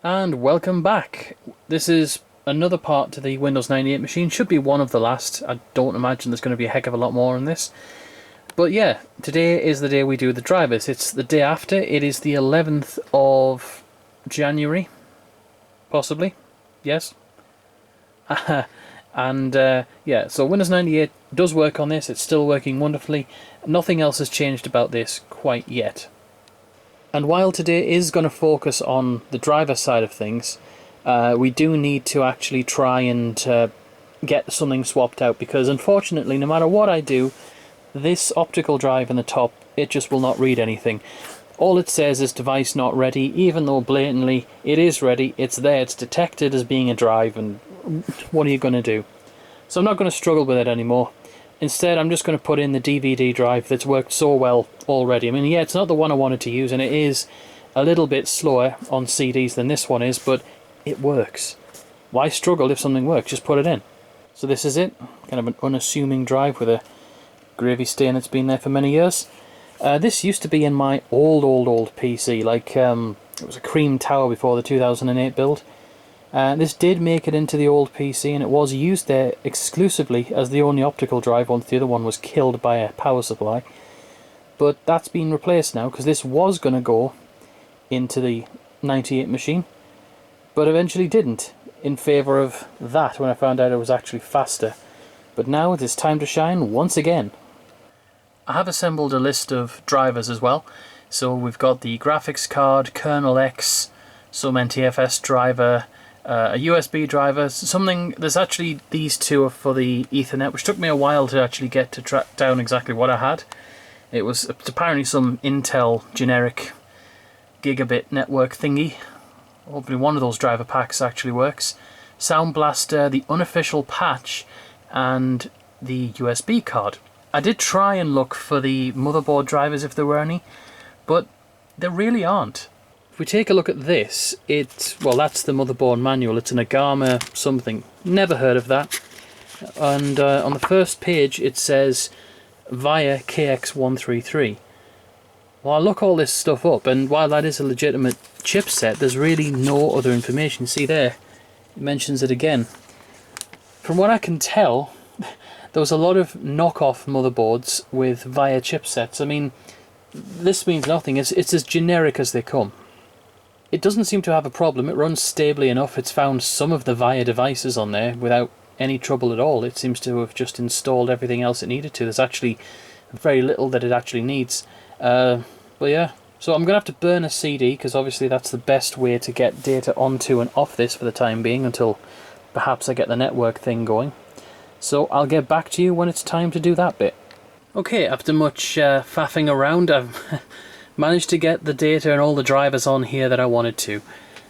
And welcome back. This is another part to the Windows 98 machine. Should be one of the last. I don't imagine there's going to be a heck of a lot more in this. But yeah, today is the day we do the drivers. It's the day after. It is the 11th of January. Possibly. Yes. And yeah, so Windows 98 does work on this. It's still working wonderfully. Nothing else has changed about this quite yet. And while today is going to focus on the driver side of things, we do need to actually try and get something swapped out, because unfortunately, no matter what I do, this optical drive in the top, it just will not read anything. All it says is device not ready, even though blatantly it is ready, it's there, it's detected as being a drive, and what are you going to do? So I'm not going to struggle with it anymore. Instead, I'm just going to put in the DVD drive that's worked so well already. I mean, yeah, it's not the one I wanted to use, and it is a little bit slower on CDs than this one is, but it works. Why struggle if something works? Just put it in. So this is it. Kind of an unassuming drive with a gravy stain that's been there for many years. This used to be in my old PC, like it was a cream tower before the 2008 build. This did make it into the old PC, and it was used there exclusively as the only optical drive once the other one was killed by a power supply. But that's been replaced now, because this was going to go into the 98 machine, but eventually didn't, in favour of that when I found out it was actually faster. But now it is time to shine once again. I have assembled a list of drivers as well. So we've got the graphics card, kernel X, some NTFS driver, a USB driver, something. There's actually these two are for the Ethernet, which took me a while to actually get to track down exactly what I had. It was apparently some Intel generic gigabit network thingy. Hopefully one of those driver packs actually works. Sound Blaster, the unofficial patch, and the USB card. I did try and look for the motherboard drivers if there were any, but there really aren't. If we take a look at this, well, that's the motherboard manual. It's an Agama something. Never heard of that. And on the first page it says VIA KX133. Well, I look all this stuff up, and while that is a legitimate chipset, there's really no other information. See there, it mentions it again. From what I can tell, there was a lot of knockoff motherboards with VIA chipsets. I mean, this means nothing. It's as generic as they come. It doesn't seem to have a problem. It runs stably enough. It's found some of the VIA devices on there without any trouble at all. It seems to have just installed everything else it needed to. There's actually very little that it actually needs. But yeah, so I'm going to have to burn a CD, because obviously that's the best way to get data onto and off this for the time being, until perhaps I get the network thing going. So I'll get back to you when it's time to do that bit. Okay, after much faffing around, I've managed to get the data and all the drivers on here that I wanted to.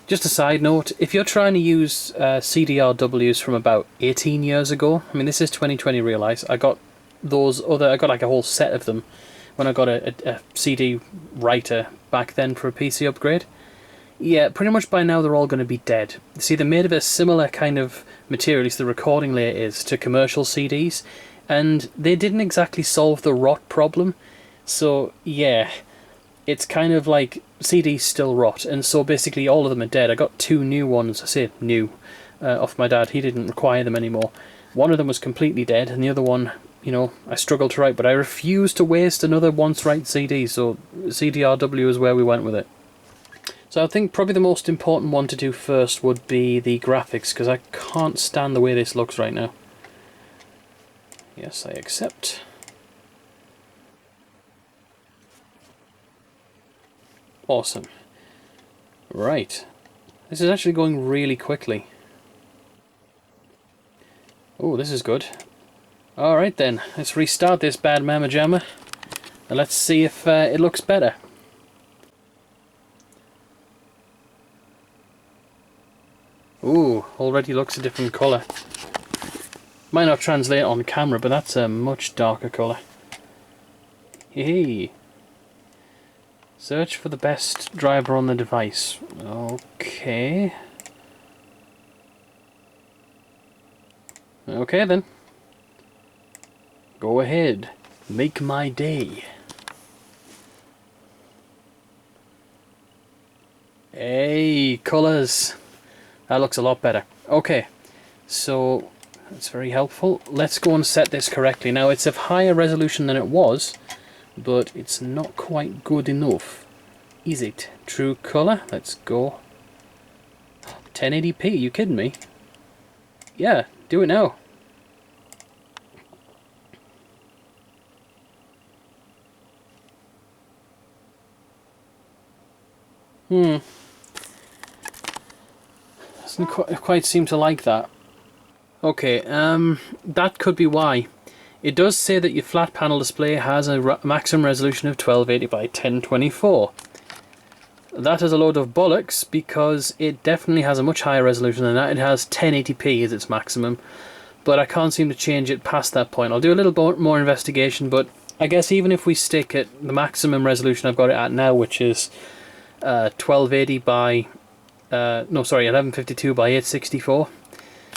Just a side note, if you're trying to use CDRWs from about 18 years ago, I mean, this is 2020, realise, I got like a whole set of them when I got a CD writer back then for a PC upgrade. Yeah, pretty much by now they're all going to be dead. See, they're made of a similar kind of material, at least the recording layer is, to commercial CDs, and they didn't exactly solve the rot problem. So yeah, it's kind of like CDs still rot, and so basically all of them are dead. I got two new ones, I say new, off my dad. He didn't require them anymore. One of them was completely dead, and the other one, you know, I struggled to write, but I refused to waste another once-write CD, so CDRW is where we went with it. So I think probably the most important one to do first would be the graphics, because I can't stand the way this looks right now. Yes, I accept. Awesome. Right. This is actually going really quickly. Oh, this is good. Alright then, let's restart this bad mamma jamma, and let's see if it looks better. Ooh, already looks a different colour. Might not translate on camera, but that's a much darker colour. Hey. Search for the best driver on the device. Okay. Okay then. Go ahead. Make my day. Hey, colours. That looks a lot better. Okay, so that's very helpful. Let's go and set this correctly. Now it's of higher resolution than it was, but it's not quite good enough. Is it? True colour? Let's go. 1080p, you kidding me? Yeah, do it now. Doesn't quite seem to like that. Okay, that could be why. It does say that your flat panel display has a maximum resolution of 1280 by 1024. That is a load of bollocks, because it definitely has a much higher resolution than that. It has 1080p as its maximum, but I can't seem to change it past that point. I'll do a little more investigation, but I guess even if we stick at the maximum resolution I've got it at now, which is 1280 by 1152 by 864,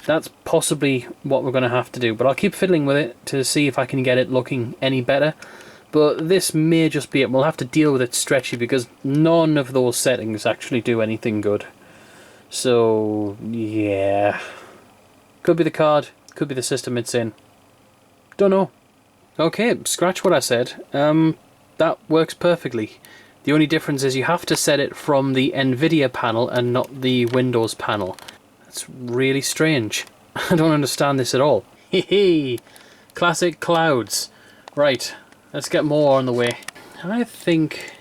that's possibly what we're going to have to do. But I'll keep fiddling with it to see if I can get it looking any better. But this may just be it. We'll have to deal with it stretchy, because none of those settings actually do anything good. So, yeah. Could be the card, could be the system it's in. Don't know. Okay, scratch what I said. That works perfectly. The only difference is you have to set it from the NVIDIA panel and not the Windows panel. That's really strange. I don't understand this at all. Hehe! Classic clouds. Right, let's get more on the way. I think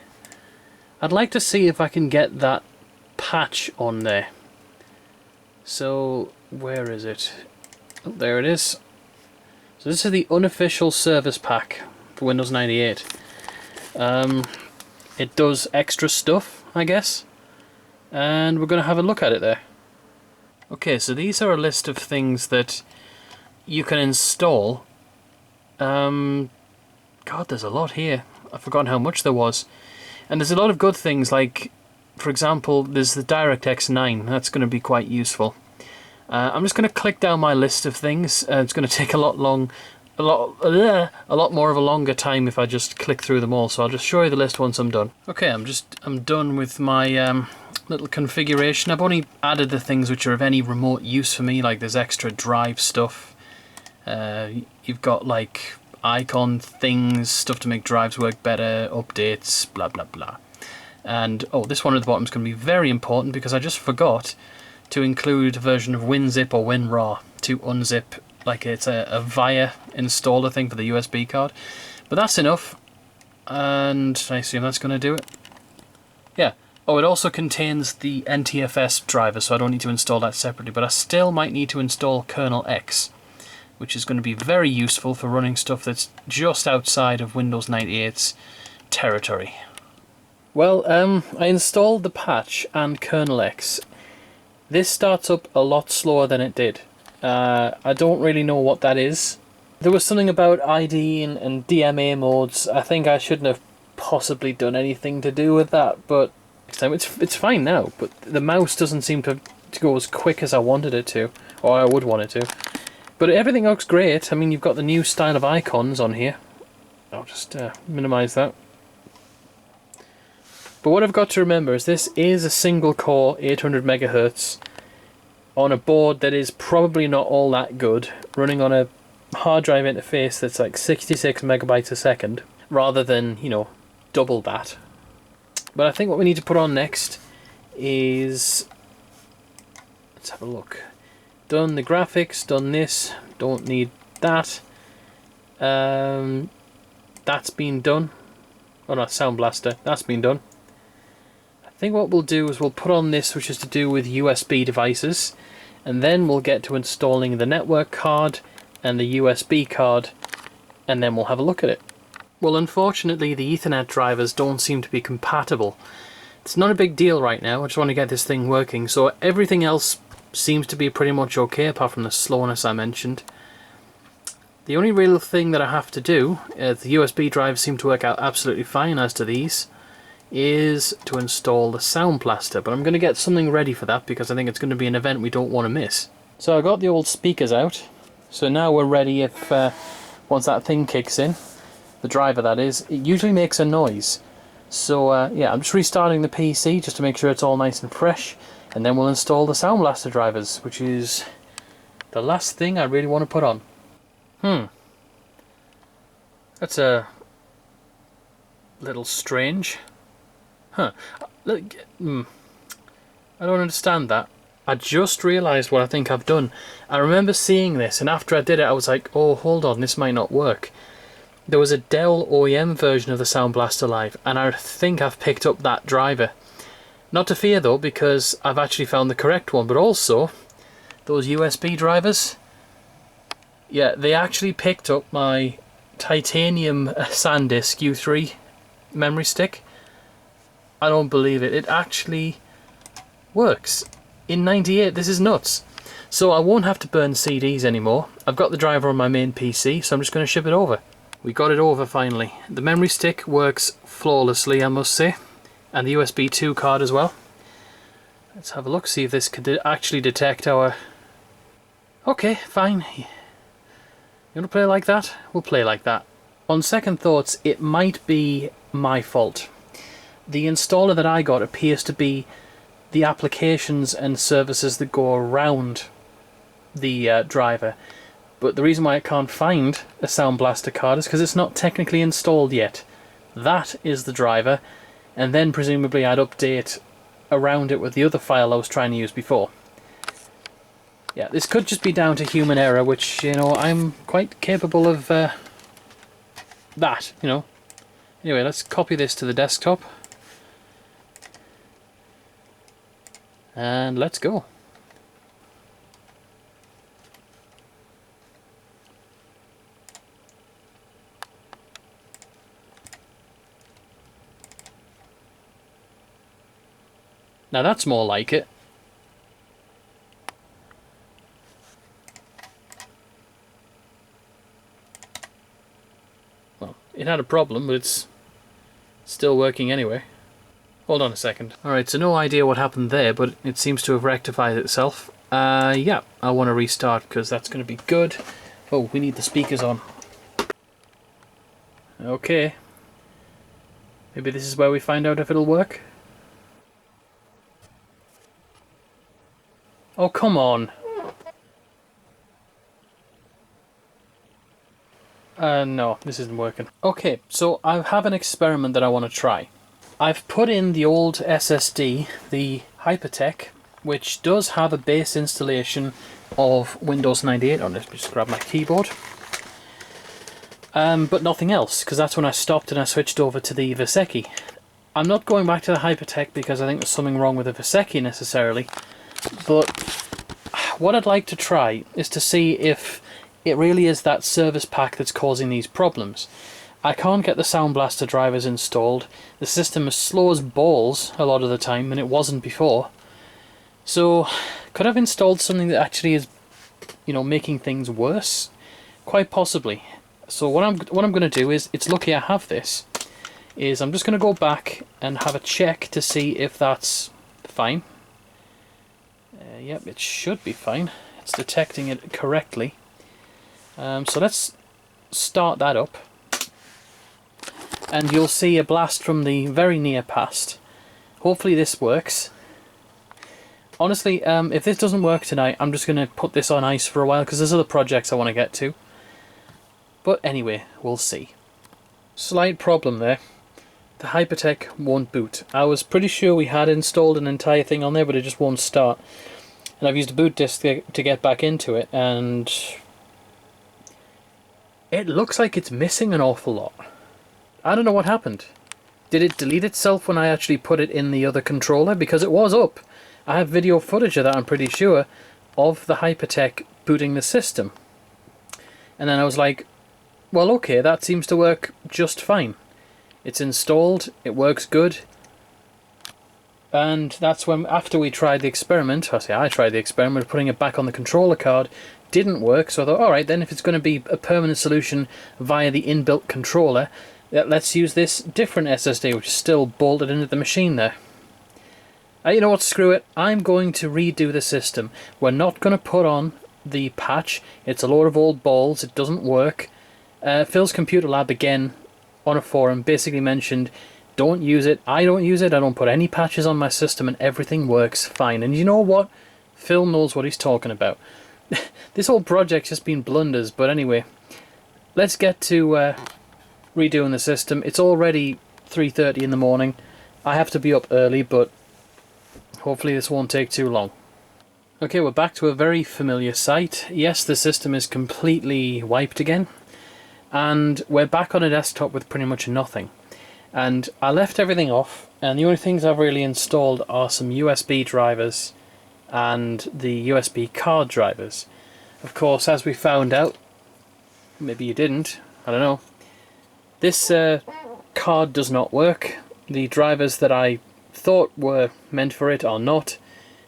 I'd like to see if I can get that patch on there. So, where is it? Oh, there it is. So this is the unofficial service pack for Windows 98. It does extra stuff, I guess, and we're going to have a look at it there. Okay, so these are a list of things that you can install. God, there's a lot here. I've forgotten how much there was. And there's a lot of good things, like, for example, there's the DirectX 9. That's going to be quite useful. I'm just going to click down my list of things. It's going to take a lot more of a longer time if I just click through them all. So I'll just show you the list once I'm done. Okay, I'm done with my little configuration. I've only added the things which are of any remote use for me, like there's extra drive stuff. You've got like icon things, stuff to make drives work better, updates, blah blah blah. And oh, this one at the bottom is going to be very important, because I just forgot to include a version of WinZip or WinRAR to unzip, like it's a VIA installer thing for the USB card. But that's enough, and I assume that's going to do it. Yeah. Oh, it also contains the NTFS driver, so I don't need to install that separately, but I still might need to install kernel X, which is going to be very useful for running stuff that's just outside of Windows 98's territory. Well, I installed the patch and kernel X. This starts up a lot slower than it did. I don't really know what that is. There was something about ID and DMA modes. I think I shouldn't have possibly done anything to do with that, but next time it's fine now. But the mouse doesn't seem to go as quick as I wanted it to, or I would want it to. But everything looks great. I mean, you've got the new style of icons on here. I'll just minimize that. But what I've got to remember is this is a single core 800 megahertz on a board that is probably not all that good, running on a hard drive interface that's like 66 megabytes a second, rather than, you know, double that. But I think what we need to put on next is, let's have a look. Done the graphics, done this, don't need that. That's been done. Oh no, Sound Blaster, that's been done. I think what we'll do is we'll put on this, which is to do with USB devices, and then we'll get to installing the network card and the USB card, and then we'll have a look at it. Well, unfortunately the Ethernet drivers don't seem to be compatible. It's not a big deal right now, I just want to get this thing working, so everything else seems to be pretty much okay apart from the slowness I mentioned. The only real thing that I have to do, the USB drives seem to work out absolutely fine as to these, is to install the Sound Blaster, but I'm going to get something ready for that because I think it's going to be an event we don't want to miss. So I got the old speakers out, so now we're ready if once that thing kicks in, the driver that is, it usually makes a noise. So yeah, I'm just restarting the PC just to make sure it's all nice and fresh, and then we'll install the Sound Blaster drivers, which is the last thing I really want to put on. That's a little strange. Huh. Look, I don't understand that. I just realised what I think I've done. I remember seeing this, and after I did it I was like, oh, hold on, this might not work. There was a Dell OEM version of the Sound Blaster Live, and I think I've picked up that driver. Not to fear though, because I've actually found the correct one, but also those USB drivers, yeah, they actually picked up my titanium SanDisk U3 memory stick. I don't believe it. It actually works. In 98, this is nuts. So I won't have to burn CDs anymore. I've got the driver on my main PC, so I'm just going to ship it over. We got it over finally. The memory stick works flawlessly, I must say. And the USB 2 card as well. Let's have a look, see if this could actually detect our... Okay, fine. You want to play like that? We'll play like that. On second thoughts, it might be my fault. The installer that I got appears to be the applications and services that go around the driver. But the reason why I can't find a Sound Blaster card is because it's not technically installed yet. That is the driver, and then presumably I'd update around it with the other file I was trying to use before. Yeah, this could just be down to human error, which, you know, I'm quite capable of that, you know. Anyway, let's copy this to the desktop. And let's go. Now that's more like it. Well, it had a problem, but it's still working anyway. Hold on a second. Alright, so no idea what happened there, but it seems to have rectified itself. Yeah, I want to restart because that's going to be good. Oh, we need the speakers on. Okay. Maybe this is where we find out if it'll work? Oh, come on. No, this isn't working. Okay, so I have an experiment that I want to try. I've put in the old SSD, the Hypertech, which does have a base installation of Windows 98 on it. Let me just grab my keyboard. But nothing else, because that's when I stopped and I switched over to the Vaseki. I'm not going back to the Hypertech because I think there's something wrong with the Vaseki necessarily, but what I'd like to try is to see if it really is that service pack that's causing these problems. I can't get the Sound Blaster drivers installed. The system is slow as balls a lot of the time, and it wasn't before. So, could I have installed something that actually is, you know, making things worse? Quite possibly. So what I'm going to do is, it's lucky I have this, is I'm just going to go back and have a check to see if that's fine. Yep, it should be fine. It's detecting it correctly. So let's start that up. And you'll see a blast from the very near past. Hopefully this works. Honestly, if this doesn't work tonight, I'm just going to put this on ice for a while because there's other projects I want to get to. But anyway, we'll see. Slight problem there. The Hypertech won't boot. I was pretty sure we had installed an entire thing on there, but it just won't start. And I've used a boot disk to get back into it, and it looks like it's missing an awful lot. I don't know what happened. Did it delete itself when I actually put it in the other controller? Because it was up. I have video footage of that, I'm pretty sure, of the Hypertech booting the system. And then I was like, well, okay, that seems to work just fine. It's installed, it works good. And that's when, after we tried the experiment, I tried the experiment of putting it back on the controller card, didn't work, so I thought, alright, then if it's going to be a permanent solution via the inbuilt controller, let's use this different SSD, which is still bolted into the machine there. You know what, screw it, I'm going to redo the system. We're not going to put on the patch, it's a load of old balls, it doesn't work. Phil's Computer Lab, again, on a forum, basically mentioned don't use it. I don't use it. I don't put any patches on my system, and everything works fine. And you know what? Phil knows what he's talking about. This whole project's just been blunders, but anyway, let's get to redoing the system. It's already 3:30 in the morning. I have to be up early, but hopefully this won't take too long. Okay, we're back to a very familiar sight. Yes, the system is completely wiped again, and we're back on a desktop with pretty much nothing. And I left everything off, and the only things I've really installed are some USB drivers and the USB card drivers. Of course, as we found out, maybe you didn't, I don't know, this card does not work. The drivers that I thought were meant for it are not.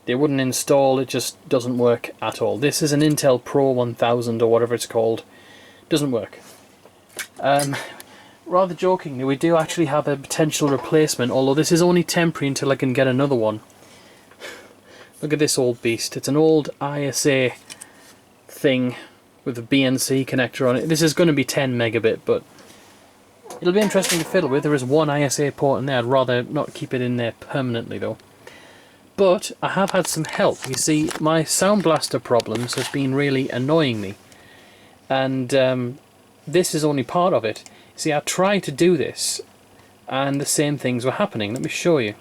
They wouldn't install, it just doesn't work at all. This is an Intel Pro 1000 or whatever it's called. Doesn't work. Rather jokingly, we do actually have a potential replacement, although this is only temporary until I can get another one. Look at this old beast. It's an old ISA thing with a BNC connector on it. This is going to be 10 megabit, but it'll be interesting to fiddle with. There is one ISA port in there. I'd rather not keep it in there permanently though. But I have had some help. You see, my Sound Blaster problems have been really annoying me. And this is only part of it. See, I tried to do this and the same things were happening. Let me show you.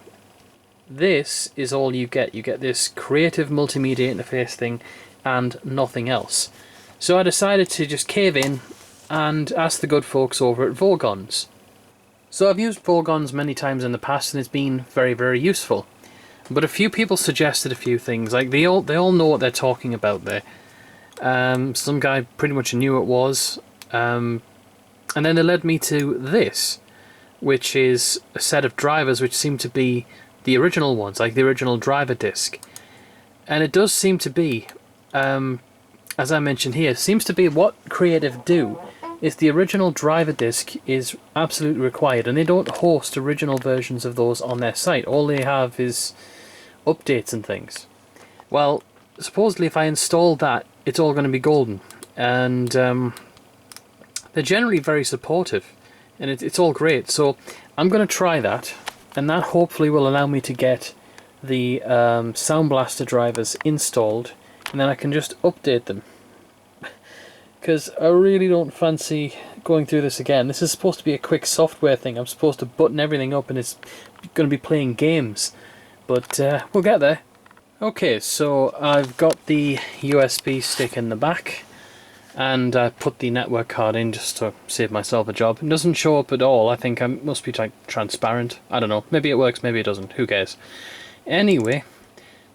This is all you get. You get this creative multimedia interface thing and nothing else. So I decided to just cave in and ask the good folks over at Vorgons. So I've used Vorgons many times in the past and it's been very, very useful. But a few people suggested a few things, like they all know what they're talking about there. Some guy pretty much knew what it was. And then they led me to this, which is a set of drivers which seem to be the original ones, like the original driver disc. And it does seem to be, as I mentioned here, seems to be what Creative do is the original driver disc is absolutely required, and they don't host original versions of those on their site. All they have is updates and things. Well, supposedly if I install that, it's all going to be golden, and they're generally very supportive, and it's all great. So I'm going to try that, and that hopefully will allow me to get the Sound Blaster drivers installed, and then I can just update them. Because I really don't fancy going through this again. This is supposed to be a quick software thing. I'm supposed to button everything up and it's going to be playing games. But we'll get there. Okay, so I've got the USB stick in the back, and I put the network card in just to save myself a job. It doesn't show up at all. I think I must be like transparent. I don't know. Maybe it works, maybe it doesn't. Who cares? Anyway,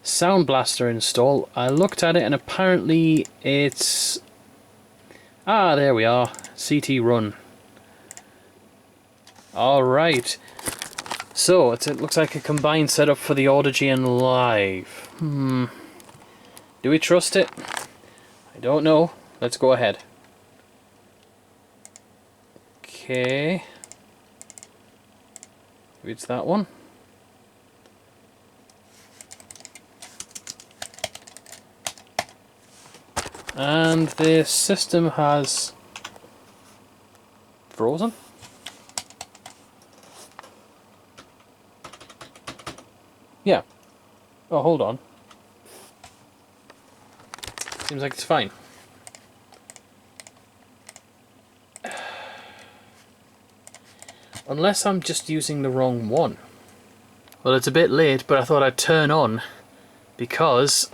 Sound Blaster install. I looked at it and apparently it's... Ah, there we are. CT run. Alright. So, it looks like a combined setup for the Audigy and Live. Do we trust it? I don't know. Let's go ahead. Okay. Maybe it's that one. And the system has frozen. Yeah. Oh, hold on. Seems like it's fine. Unless I'm just using the wrong one. Well, it's a bit late, but I thought I'd turn on because...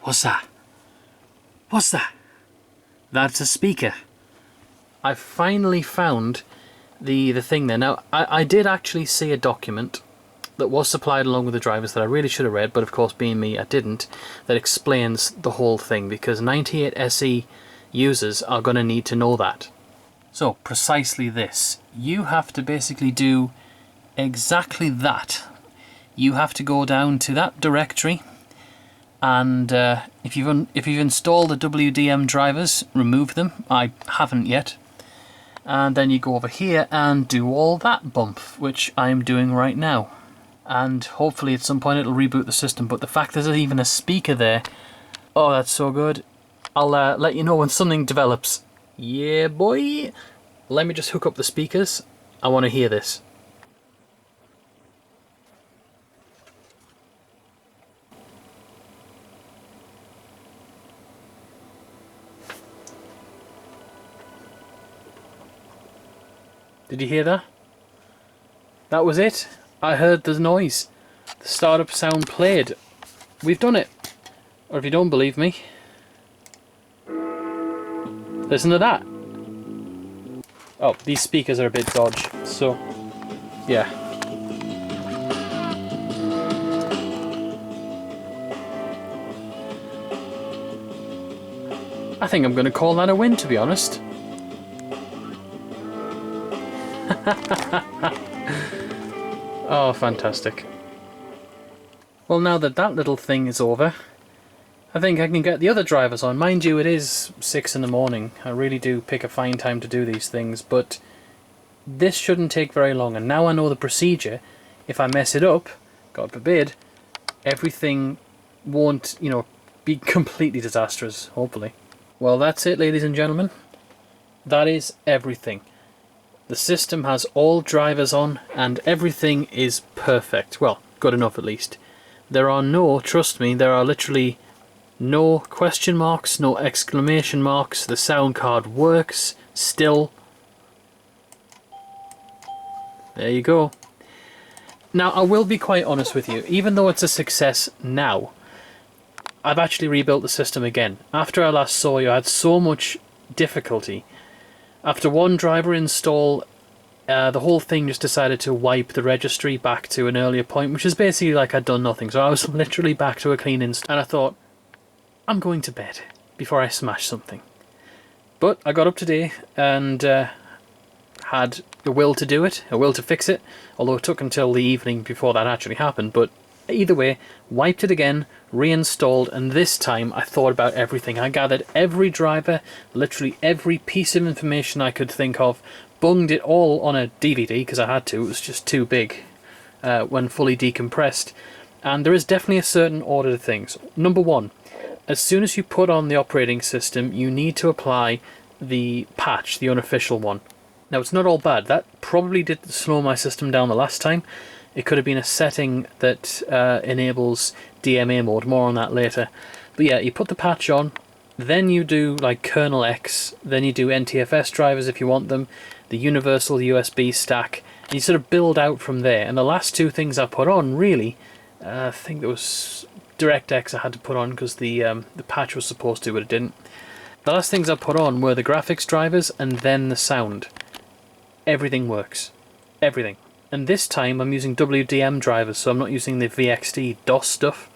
What's that? What's that? That's a speaker. I finally found the thing there. Now, I did actually see a document that was supplied along with the drivers that I really should have read, but of course being me I didn't, that explains the whole thing, because 98 SE users are going to need to know that. So precisely this. You have to basically do exactly that. You have to go down to that directory, and if you've installed the WDM drivers, remove them. I haven't yet. And then you go over here and do all that bump, which I'm doing right now. And hopefully at some point it'll reboot the system. But the fact there's even a speaker there, oh, that's so good. I'll let you know when something develops. Yeah, boy. Let me just hook up the speakers. I want to hear this. Did you hear that? That was it. I heard the noise. The startup sound played. We've done it. Or if you don't believe me, listen to that. Oh, these speakers are a bit dodgy, so yeah. I think I'm going to call that a win, to be honest. Oh, fantastic. Well, now that that little thing is over, I think I can get the other drivers on. Mind you, it is 6 in the morning. I really do pick a fine time to do these things, but this shouldn't take very long. And now I know the procedure. If I mess it up, God forbid, everything won't, you know, be completely disastrous, hopefully. Well, that's it, ladies and gentlemen. That is everything. The system has all drivers on and everything is perfect. Well, good enough at least. There are no, trust me, there are literally no question marks, no exclamation marks. The sound card works still. There you go. Now, I will be quite honest with you. Even though it's a success now, I've actually rebuilt the system again. After I last saw you, I had so much difficulty. After one driver install, the whole thing just decided to wipe the registry back to an earlier point, which is basically like I'd done nothing. So I was literally back to a clean install. And I thought, I'm going to bed before I smash something. But I got up today and had a will to do it, a will to fix it, although it took until the evening before that actually happened. But either way, wiped it again, reinstalled, and this time I thought about everything. I gathered every driver, literally every piece of information I could think of, bunged it all on a DVD because I had to, it was just too big when fully decompressed. And there is definitely a certain order to things. Number one, as soon as you put on the operating system, you need to apply the patch, the unofficial one. Now, it's not all bad. That probably did slow my system down the last time. It could have been a setting that enables DMA mode. More on that later. But yeah, you put the patch on, then you do like kernel X, then you do NTFS drivers if you want them, the universal USB stack, and you sort of build out from there. And the last two things I put on, really, I think there was DirectX I had to put on because the patch was supposed to, but it didn't. The last things I put on were the graphics drivers and then the sound. Everything works. Everything. And this time I'm using WDM drivers, so I'm not using the VXD DOS stuff.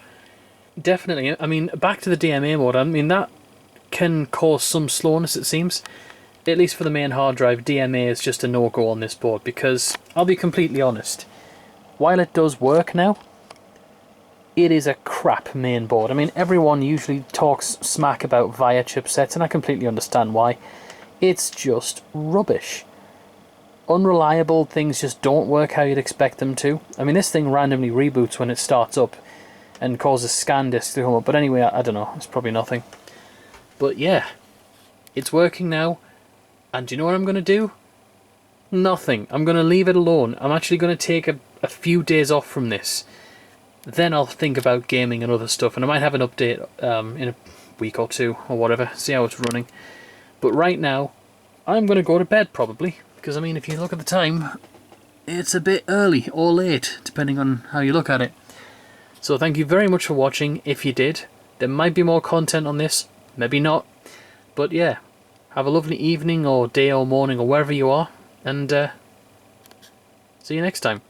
Definitely, I mean, back to the DMA mode, I mean, that can cause some slowness, it seems. At least for the main hard drive, DMA is just a no-go on this board, because, I'll be completely honest, while it does work now, it is a crap main board. I mean, everyone usually talks smack about VIA chipsets, and I completely understand why. It's just rubbish. Unreliable, things just don't work how you'd expect them to. I mean, this thing randomly reboots when it starts up and causes scan disks to come up. But anyway, I don't know. It's probably nothing. But yeah, it's working now. And do you know what I'm going to do? Nothing. I'm going to leave it alone. I'm actually going to take a few days off from this. Then I'll think about gaming and other stuff. And I might have an update in a week or two or whatever. See how it's running. But right now, I'm going to go to bed probably. Because, I mean, if you look at the time, it's a bit early or late, depending on how you look at it. So thank you very much for watching, if you did. There might be more content on this, maybe not. But yeah, have a lovely evening or day or morning or wherever you are, and see you next time.